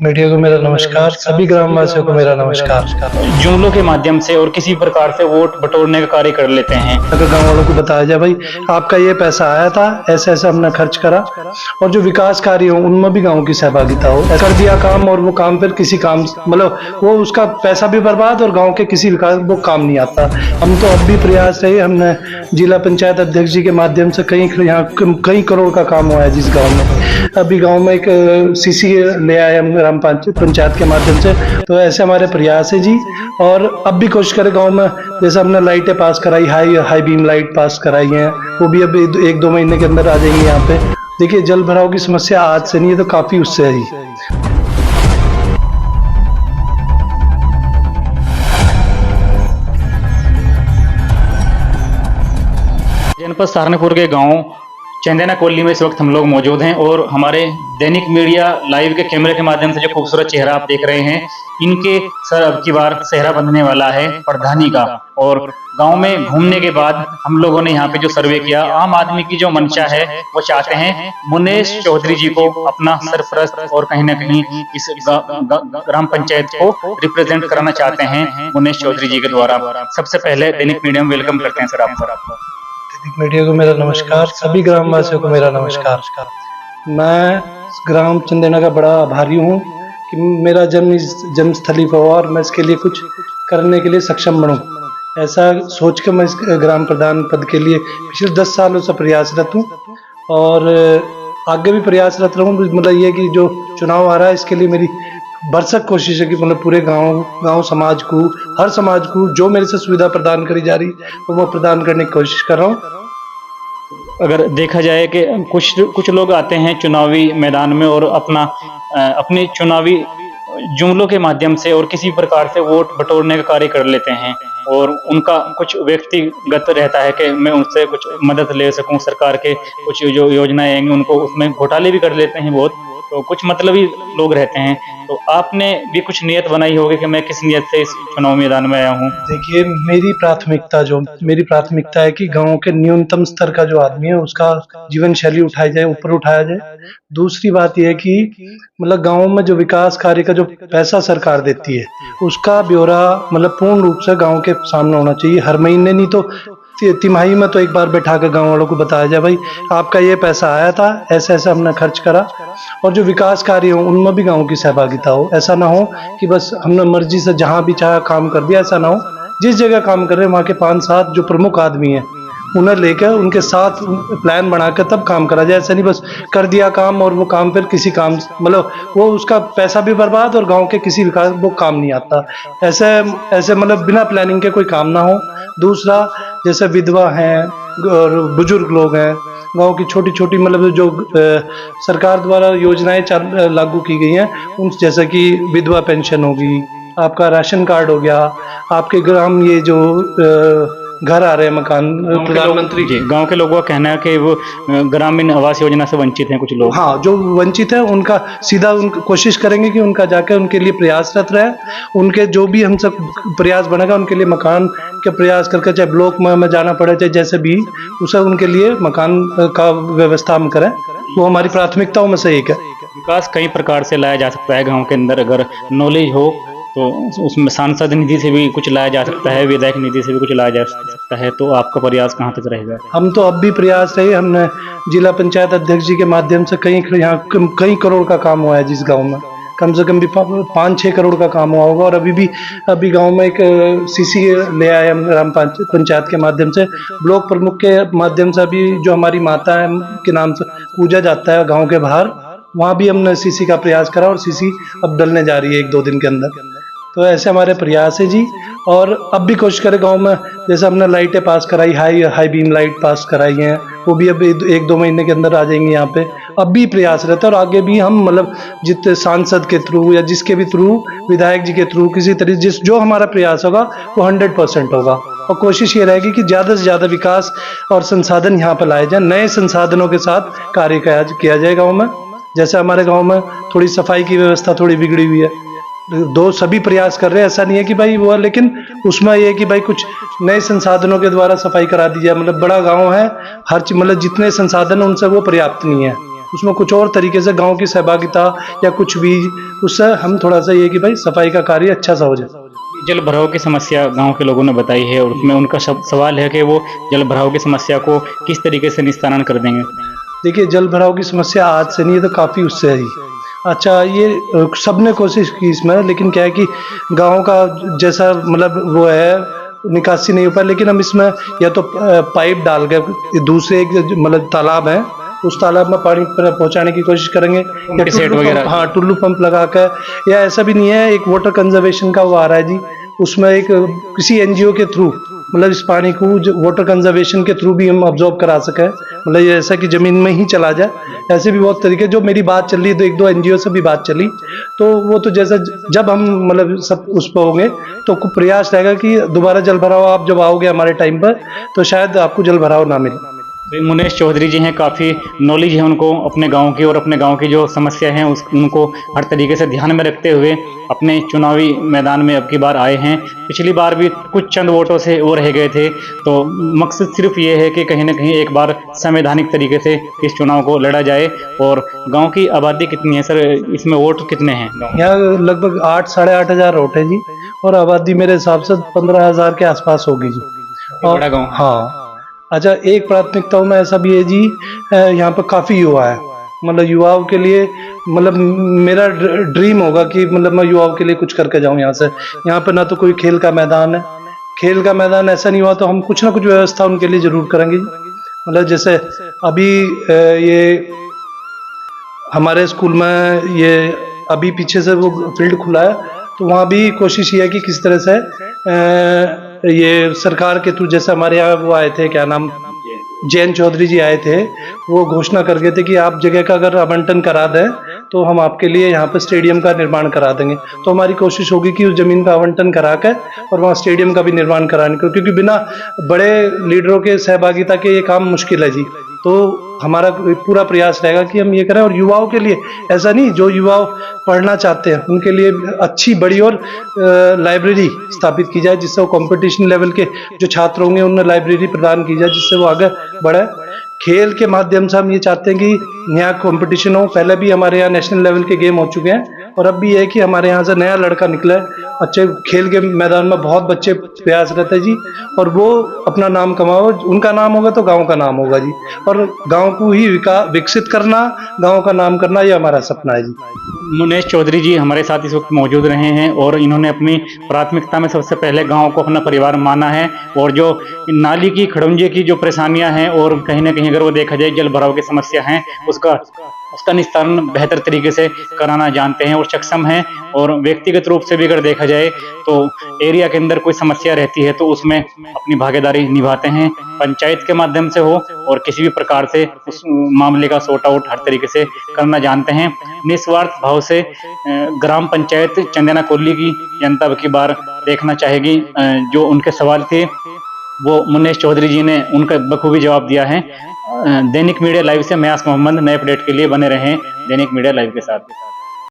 Media को मेरा नमस्कार, सभी ग्रामवासियों को मेरा नमस्कार। जुमलों के माध्यम से और किसी प्रकार से वोट बटोरने का कार्य कर लेते हैं। अगर गांव वालों को बताया जाए भाई आपका ये पैसा आया था, ऐसे ऐसे हमने खर्च करा, और जो विकास कार्य हो उनमें भी गांव की सहभागिता हो, कर दिया काम और वो काम फिर किसी काम मतलब वो उसका पैसा भी बर्बाद और गाँव के किसी विकास वो काम नहीं आता। हम तो अब भी प्रयास रहे, हमने जिला पंचायत अध्यक्ष जी के माध्यम से कई करोड़ का काम हुआ है जिस गाँव में। अभी गाँव में एक सीसी ले आए हम ग्राम पंचायत के माध्यम से, तो ऐसे हमारे प्रयास है जी। और अब भी कोशिश करें गांव में, जैसे हमने लाइटें पास कराई, हाई बीम लाइट पास कराई हैं, वो भी अब 1-2 महीने के अंदर आ जाएंगी यहाँ पे। देखिए जल भराव की समस्या आज से नहीं है, तो काफी उससे है जी। जनपद सहारनपुर के गांव चंदेना कॉलोनी में इस वक्त हम लोग मौजूद हैं और हमारे दैनिक मीडिया लाइव के कैमरे के माध्यम से जो खूबसूरत चेहरा आप देख रहे हैं, इनके सर अब की बार सेहरा बंधने वाला है प्रधानी का। और गांव में घूमने के बाद हम लोगों ने यहाँ पे जो सर्वे किया, आम आदमी की जो मंशा है वो चाहते हैं मुनेश चौधरी जी को अपना सरपरस्त और कहीं ना कहीं इस ग्राम पंचायत को रिप्रेजेंट कराना चाहते हैं मुनेश चौधरी जी के द्वारा। सबसे पहले दैनिक मीडिया में वेलकम करते हैं सर आपको। मीडिया को मेरा नमस्कार, सभी ग्रामवासियों को मेरा नमस्कार। मैं ग्राम चंदेना का बड़ा आभारी हूँ कि मेरा जन्म इस जन्मस्थली पर हुआ और मैं इसके लिए कुछ करने के लिए सक्षम बनूं। ऐसा सोच कर मैं इस ग्राम प्रधान पद के लिए पिछले 10 सालों से प्रयासरत हूँ और आगे भी प्रयासरत रहूँ। मतलब ये कि जो चुनाव आ रहा है इसके लिए मेरी भरसक कोशिश है कि मतलब पूरे गांव समाज को, हर समाज को जो मेरे से सुविधा प्रदान करी जा रही वो मैं प्रदान करने की कोशिश कर रहा हूँ। अगर देखा जाए कि कुछ लोग आते हैं चुनावी मैदान में और अपने चुनावी जुमलों के माध्यम से और किसी प्रकार से वोट बटोरने का कार्य कर लेते हैं और उनका कुछ व्यक्तिगत रहता है कि मैं उनसे कुछ मदद ले सकूं, सरकार के कुछ जो योजनाएं आएंगी उनको उसमें घोटाले भी कर लेते हैं बहुत, तो कुछ मतलबी लोग रहते हैं। तो आपने भी कुछ नियत बनाई होगी कि मैं किस नियत से इस चुनाव मैदान में आया हूँ? देखिए मेरी प्राथमिकता है कि गांव के न्यूनतम स्तर का जो आदमी है उसका जीवन शैली उठाई जाए, ऊपर उठाया जाए। दूसरी बात यह है कि मतलब गांव में जो विकास कार्य का जो पैसा सरकार देती है उसका ब्यौरा मतलब पूर्ण रूप से गांव के सामने होना चाहिए। हर महीने नहीं तो तिमाही में तो एक बार बैठा कर गाँव वालों को बताया जाए भाई आपका ये पैसा आया था, ऐसे ऐसे हमने खर्च करा, और जो विकास कार्य हो उनमें भी गांव की सहभागिता हो। ऐसा ना हो कि बस हमने मर्जी से जहां भी चाहा काम कर दिया। ऐसा ना हो, जिस जगह काम कर रहे हैं वहाँ के 5-7 जो प्रमुख आदमी हैं उन्हें लेकर उनके साथ प्लान बनाकर तब काम करा जाए। ऐसा नहीं बस कर दिया काम और वो काम फिर किसी काम मतलब वो उसका पैसा भी बर्बाद और गांव के किसी विकास वो काम नहीं आता। ऐसे मतलब बिना प्लानिंग के कोई काम ना हो। दूसरा, जैसे विधवा हैं और बुजुर्ग लोग हैं, गांव की छोटी छोटी मतलब जो सरकार द्वारा योजनाएं लागू की गई हैं उन जैसे कि विधवा पेंशन होगी, आपका राशन कार्ड हो गया, आपके ग्राम ये जो घर आ रहे हैं मकान, प्रधानमंत्री जी, गांव के लोगों का कहना है कि वो ग्रामीण आवास योजना से वंचित हैं कुछ लोग। हाँ, जो वंचित है उनका सीधा कोशिश करेंगे कि उनका जाकर उनके लिए प्रयासरत रहे। उनके जो भी हम सब प्रयास बनेगा उनके लिए मकान के प्रयास करके, चाहे ब्लॉक में जाना पड़े चाहे जैसे भी, उसे उनके लिए मकान का व्यवस्था हम करें। वो हमारी प्राथमिकताओं में से एक है। विकास कई प्रकार से लाया जा सकता है गाँव के अंदर, अगर नॉलेज हो तो उसमें सांसद निधि से भी कुछ लाया जा सकता है, विधायक निधि से भी कुछ लाया जा सकता है। तो आपका प्रयास कहाँ तक रहेगा? हम तो अब भी प्रयास रहे, हमने जिला पंचायत अध्यक्ष जी के माध्यम से कई करोड़ का काम हुआ है जिस गांव में, कम से कम भी 5-6 करोड़ का काम हुआ होगा। और अभी गांव में एक सीसी ले आए हम ग्राम पंचायत के माध्यम से, ब्लॉक प्रमुख के माध्यम से अभी जो हमारी माता है के नाम से पूजा जाता है गाँव के बाहर, वहाँ भी हमने सीसी का प्रयास करा और सीसी अब डलने जा रही है 1-2 दिन के अंदर। तो ऐसे हमारे प्रयास है जी। और अब भी कोशिश करें गांव में, जैसे हमने लाइटें पास कराई, हाई बीम लाइट पास कराई हैं, वो भी अब 1-2 महीने के अंदर आ जाएंगी यहाँ पे। अब भी प्रयास रहता है और आगे भी हम मतलब जितने सांसद के थ्रू या जिसके भी थ्रू, विधायक जी के थ्रू, किसी तरीके जो हमारा प्रयास होगा वो 100% होगा। और कोशिश ये रहेगी कि ज़्यादा से ज़्यादा विकास और संसाधन यहाँ पर लाए जाए, नए संसाधनों के साथ कार्य किया जाए गाँव में। जैसे हमारे गाँव में थोड़ी सफाई की व्यवस्था थोड़ी बिगड़ी हुई है, सभी प्रयास कर रहे हैं, ऐसा नहीं है कि भाई वो, लेकिन उसमें ये है कि भाई कुछ नए संसाधनों के द्वारा सफाई करा दी जाए। मतलब बड़ा गांव है, हर मतलब जितने संसाधन उनसे वो पर्याप्त नहीं है। उसमें कुछ और तरीके से गांव की सहभागिता या कुछ भी, उससे हम थोड़ा सा ये कि भाई सफाई का कार्य अच्छा सा हो जाए। जल भराव की समस्या गांव के लोगों ने बताई है और उसमें उनका सवाल है कि वो जल भराव की समस्या को किस तरीके से निस्तारण कर देंगे। देखिए, जल भराव की समस्या आज से नहीं है, तो काफ़ी उससे है ही। अच्छा, ये सबने कोशिश की इसमें, लेकिन क्या है कि गाँव का जैसा मतलब वो है, निकासी नहीं हो पाया। लेकिन हम इसमें या तो पाइप डाल के दूसरे एक मतलब तालाब है, उस तालाब में पानी पहुंचाने की कोशिश करेंगे, या पंप सेट टुल्लू पंप, वगैरह। हाँ टुल्लू पंप लगा कर। या ऐसा भी नहीं है, एक वाटर कंजर्वेशन का वो आ रहा है जी, उसमें एक किसी एनजीओ के थ्रू मतलब इस पानी को वाटर कंजर्वेशन के थ्रू भी हम ऑब्जॉर्व करा सकें, मतलब ये ऐसा कि जमीन में ही चला जाए। ऐसे भी बहुत तरीके, जो मेरी बात चल रही है, तो एक दो एनजीओ से भी बात चली, तो वो तो जैसा जब हम मतलब सब उस पर होंगे, तो प्रयास रहेगा कि दोबारा जल भराव आप जब आओगे हमारे टाइम पर, तो शायद आपको जल भराव ना मिले। मुनेश चौधरी जी हैं, काफ़ी नॉलेज है उनको अपने गांव की, और अपने गांव की जो समस्या है उनको हर तरीके से ध्यान में रखते हुए अपने चुनावी मैदान में अब की बार आए हैं। पिछली बार भी कुछ चंद वोटों से वो रह गए थे, तो मकसद सिर्फ ये है कि कहीं ना कहीं एक बार संवैधानिक तरीके से इस चुनाव को लड़ा जाए। और गांव की आबादी कितनी है सर, इसमें वोट कितने हैं गाँव? यहाँ लगभग 8-8.5 वोट है जी, और आबादी मेरे हिसाब से 15,000 के आसपास होगी जी। और बड़ा गाँव। हाँ, अच्छा, एक प्राथमिकताओं में ऐसा भी है जी, यहाँ पर काफ़ी युवा है, मतलब युवाओं के लिए मतलब मेरा ड्रीम होगा कि मतलब मैं युवाओं के लिए कुछ करके जाऊँ यहाँ से। यहाँ पर ना तो कोई खेल का मैदान है, खेल का मैदान ऐसा नहीं हुआ तो हम कुछ ना कुछ व्यवस्था उनके लिए ज़रूर करेंगे जी। मतलब जैसे अभी ये हमारे स्कूल में ये अभी पीछे से वो फील्ड खुला है, तो वहाँ भी कोशिश ये है कि किस तरह से ये सरकार के थ्रू, जैसे हमारे यहाँ वो आए थे, क्या नाम, जैन चौधरी जी आए थे, वो घोषणा कर गए थे कि आप जगह का अगर आवंटन करा दें तो हम आपके लिए यहाँ पर स्टेडियम का निर्माण करा देंगे। तो हमारी कोशिश होगी कि उस जमीन का आवंटन करा कर और वहाँ स्टेडियम का भी निर्माण कराने को, क्योंकि बिना बड़े लीडरों के सहभागिता के ये काम मुश्किल है जी। तो हमारा पूरा प्रयास रहेगा कि हम ये करें, और युवाओं के लिए ऐसा नहीं, जो युवा पढ़ना चाहते हैं उनके लिए अच्छी बड़ी और लाइब्रेरी स्थापित की जाए, जिससे वो कंपटीशन लेवल के जो छात्र होंगे उन्हें लाइब्रेरी प्रदान की जाए, जिससे वो आगे बढ़े। खेल के माध्यम से हम ये चाहते हैं कि नया कंपटीशन हो। पहले भी हमारे यहाँ नेशनल लेवल के गेम हो चुके हैं, और अब भी ये है कि हमारे यहाँ से नया लड़का निकला है, अच्छे खेल के मैदान में बहुत बच्चे प्रयास रहते हैं जी, और वो अपना नाम कमाओ। उनका नाम होगा तो गांव का नाम होगा जी, और गांव को ही विकसित करना, गांव का नाम करना, ये हमारा सपना है जी। मुनेश चौधरी जी हमारे साथ इस वक्त मौजूद रहे हैं, और इन्होंने अपनी प्राथमिकता में सबसे पहले गांव को अपना परिवार माना है। और जो नाली की खड़ंजे की जो परेशानियां हैं, और कहीं ना कहीं अगर वो देखा जाए जल भराव की समस्या है, उसका निस्तारण बेहतर तरीके से कराना जानते हैं और सक्षम हैं। और व्यक्तिगत रूप से भी अगर देखा जाए तो एरिया के अंदर कोई समस्या रहती है तो उसमें अपनी भागीदारी निभाते हैं, पंचायत के माध्यम से हो और किसी भी प्रकार से उस मामले का सॉर्ट आउट हर तरीके से करना जानते हैं। निस्वार्थ भाव से ग्राम पंचायत चंदेना कोल्ली की जनता की बार देखना चाहेगी। जो उनके सवाल थे वो मुनेश चौधरी जी ने उनका बखूबी जवाब दिया है। दैनिक मीडिया लाइव से मैं आस मोहम्मद, नए अपडेट के लिए बने रहें दैनिक मीडिया लाइव के साथ।